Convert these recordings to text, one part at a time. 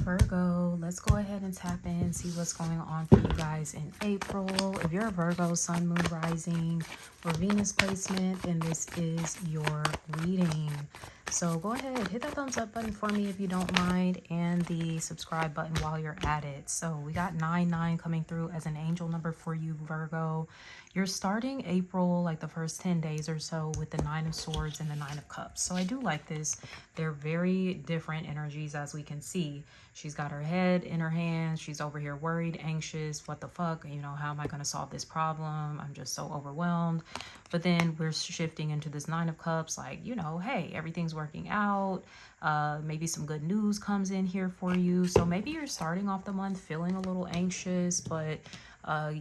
Virgo, let's go ahead and tap in, see what's going on for you guys in April. If you're a Virgo, Sun, Moon, Rising, or Venus placement, then this is your reading. So go ahead, hit that thumbs up button for me if you don't mind, and the subscribe button while you're at it. So we got 99 coming through as an angel number for you, Virgo. You're starting April, like the first 10 days or so, with the Nine of Swords and the Nine of Cups. So I do like this. They're very different energies, as we can see. She's got her head in her hands. She's over here worried, anxious. What the fuck? You know, how am I going to solve this problem? I'm just so overwhelmed. But then we're shifting into this Nine of Cups, like, you know, hey, everything's working out. Maybe some good news comes in here for you. So maybe you're starting off the month feeling a little anxious, but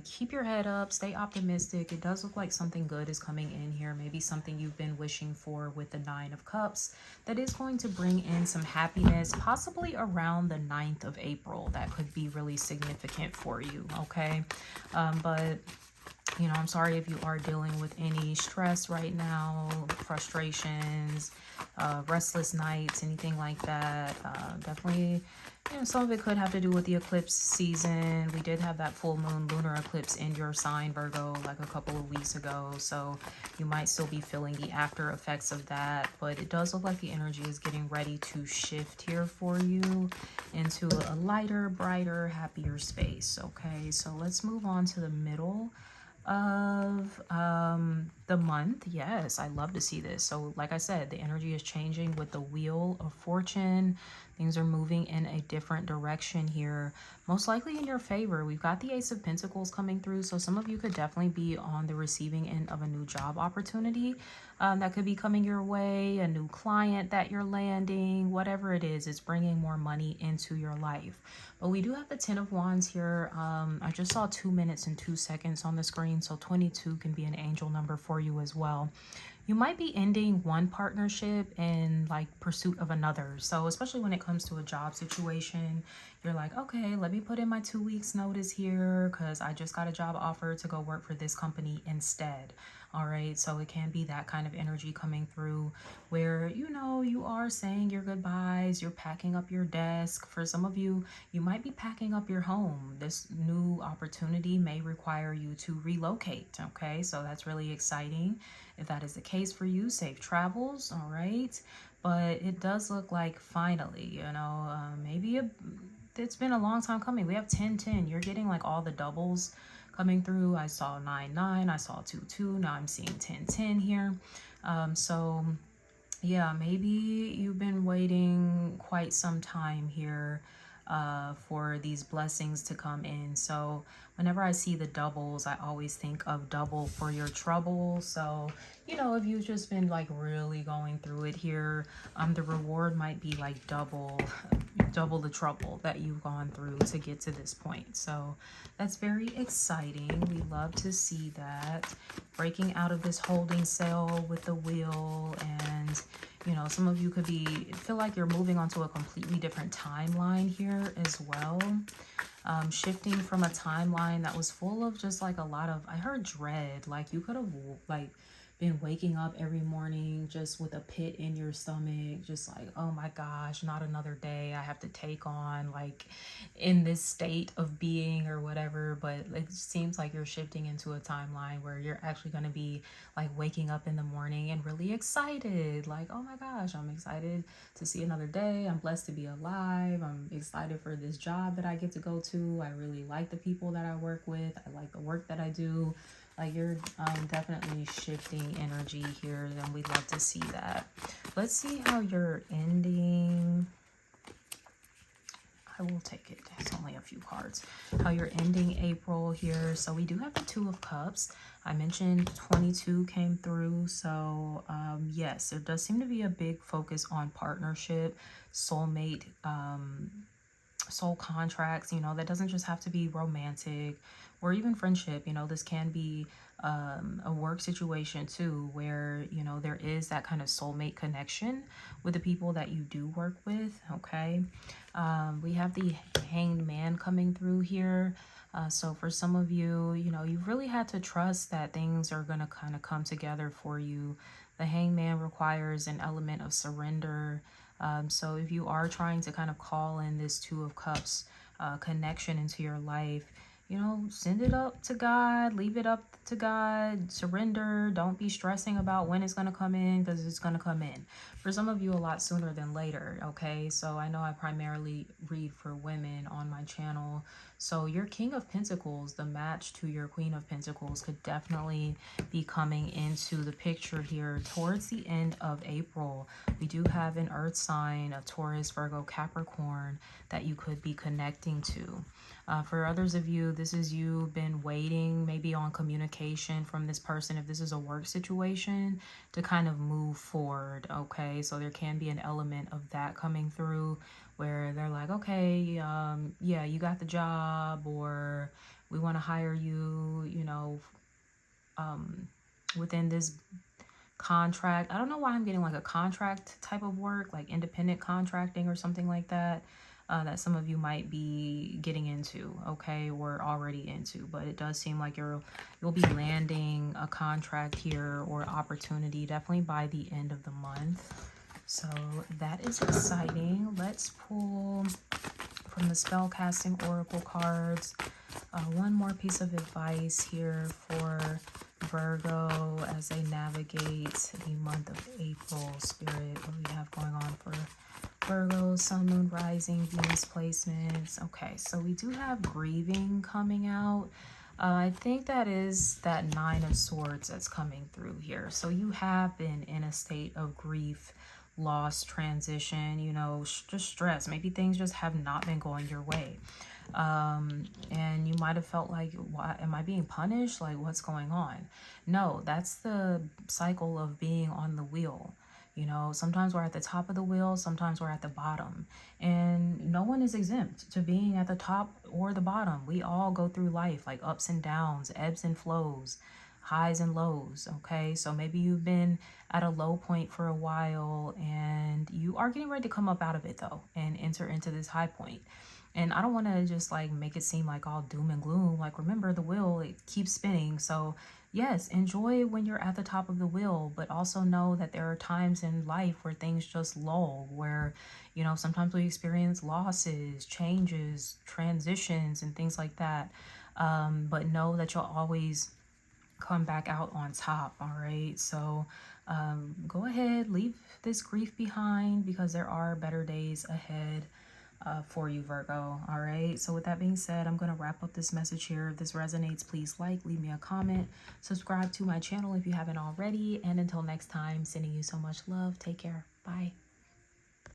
keep your head up, stay optimistic. It does look like something good is coming in here. Maybe something you've been wishing for with the Nine of Cups that is going to bring in some happiness, possibly around the 9th of April. That could be really significant for you, okay? But you know, I'm sorry if you are dealing with any stress right now, frustrations, restless nights, anything like that. Definitely, you know, some of it could have to do with the eclipse season. We did have that full moon lunar eclipse in your sign, Virgo, like a couple of weeks ago. So you might still be feeling the after effects of that. But it does look like the energy is getting ready to shift here for you into a lighter, brighter, happier space. Okay, so let's move on to the middle of the month. Yes, I love to see this. So like I said, the energy is changing with the Wheel of Fortune. Things are moving in a different direction here, most likely in your favor. We've got the Ace of Pentacles coming through, so some of you could definitely be on the receiving end of a new job opportunity that could be coming your way, a new client that you're landing, whatever it is, it's bringing more money into your life. But we do have the 10 of Wands here. I just saw 2 minutes and 2 seconds on the screen, so 22 can be an angel number for you as well. You might be ending one partnership in like pursuit of another. So especially when it comes to a job situation, you're like, okay, let me put in my 2 weeks notice here because I just got a job offer to go work for this company instead. All right, so it can be that kind of energy coming through where, you know, you are saying your goodbyes, you're packing up your desk. For some of you, you might be packing up your home. This new opportunity may require you to relocate. Okay, so that's really exciting. If that is the case for you, safe travels. All right, but it does look like finally, you know, it's been a long time coming. We have 10-10. You're getting like all the doubles coming through. I saw 9-9, I saw 2-2, now I'm seeing 10-10 here. So yeah, maybe you've been waiting quite some time here for these blessings to come in. So whenever I see the doubles, I always think of double for your trouble. So, you know, if you've just been like really going through it here, the reward might be like double the trouble that you've gone through to get to this point. So that's very exciting. We love to see that. Breaking out of this holding cell with the wheel, and you know, some of you could feel like you're moving onto a completely different timeline here as well. Shifting from a timeline that was full of just like a lot of, I heard dread, like you could have like been waking up every morning just with a pit in your stomach, just like, oh my gosh, not another day I have to take on, like in this state of being or whatever. But it seems like you're shifting into a timeline where you're actually going to be like waking up in the morning and really excited, like, oh my gosh, I'm excited to see another day, I'm blessed to be alive, I'm excited for this job that I get to go to, I really like the people that I work with, I like the work that I do. Like you're definitely shifting energy here, and we'd love to see that. Let's see how you're ending. I will take it. It's only a few cards. How you're ending April here. So we do have the 2 of Cups. I mentioned 22 came through. So yes, there does seem to be a big focus on partnership, soulmate, soul contracts. You know, that doesn't just have to be romantic or even friendship. You know, this can be a work situation too, where, you know, there is that kind of soulmate connection with the people that you do work with. Okay, we have the Hanged Man coming through here. So for some of you, you know, you've really had to trust that things are going to kind of come together for you. The Hanged Man requires an element of surrender, So if you are trying to kind of call in this Two of Cups connection into your life, you know, send it up to God, leave it up to God, surrender. Don't be stressing about when it's going to come in, because it's going to come in. For some of you, a lot sooner than later, okay? So I know I primarily read for women on my channel. So your King of Pentacles, the match to your Queen of Pentacles, could definitely be coming into the picture here towards the end of April. We do have an earth sign, a Taurus, Virgo, Capricorn, that you could be connecting to. For others of you, this is you been waiting maybe on communication from this person, if this is a work situation, to kind of move forward, okay? So there can be an element of that coming through where they're like, okay, yeah, you got the job, or we want to hire you, you know, within this contract. I don't know why I'm getting like a contract type of work, like independent contracting or something like that. That some of you might be getting into, okay, or already into, but it does seem like you'll be landing a contract here or opportunity definitely by the end of the month. So that is exciting. Let's pull from the spellcasting oracle cards one more piece of advice here for Virgo as they navigate the month of April. Spirit, what do we have going on for Virgo, Sun, Moon, Rising, Venus placements? Okay, so we do have grieving coming out. I think that is that Nine of Swords that's coming through here. So you have been in a state of grief, loss, transition, you know, just stress. Maybe things just have not been going your way. And you might have felt like, why am I being punished? Like, what's going on? No, that's the cycle of being on the wheel. You know, sometimes we're at the top of the wheel, sometimes we're at the bottom, and no one is exempt to being at the top or the bottom. We all go through life like ups and downs, ebbs and flows, highs and lows. Okay, so maybe you've been at a low point for a while and you are getting ready to come up out of it though and enter into this high point. And I don't want to just like make it seem like all doom and gloom. Like, remember, the wheel, it keeps spinning. So yes, enjoy when you're at the top of the wheel, but also know that there are times in life where things just lull, where, you know, sometimes we experience losses, changes, transitions, and things like that. But know that you'll always come back out on top. All right, so go ahead, leave this grief behind, because there are better days ahead for you, Virgo. All right, so with that being said, I'm going to wrap up this message here. If this resonates, please like, leave me a comment, subscribe to my channel if you haven't already, and until next time, sending you so much love. Take care. Bye.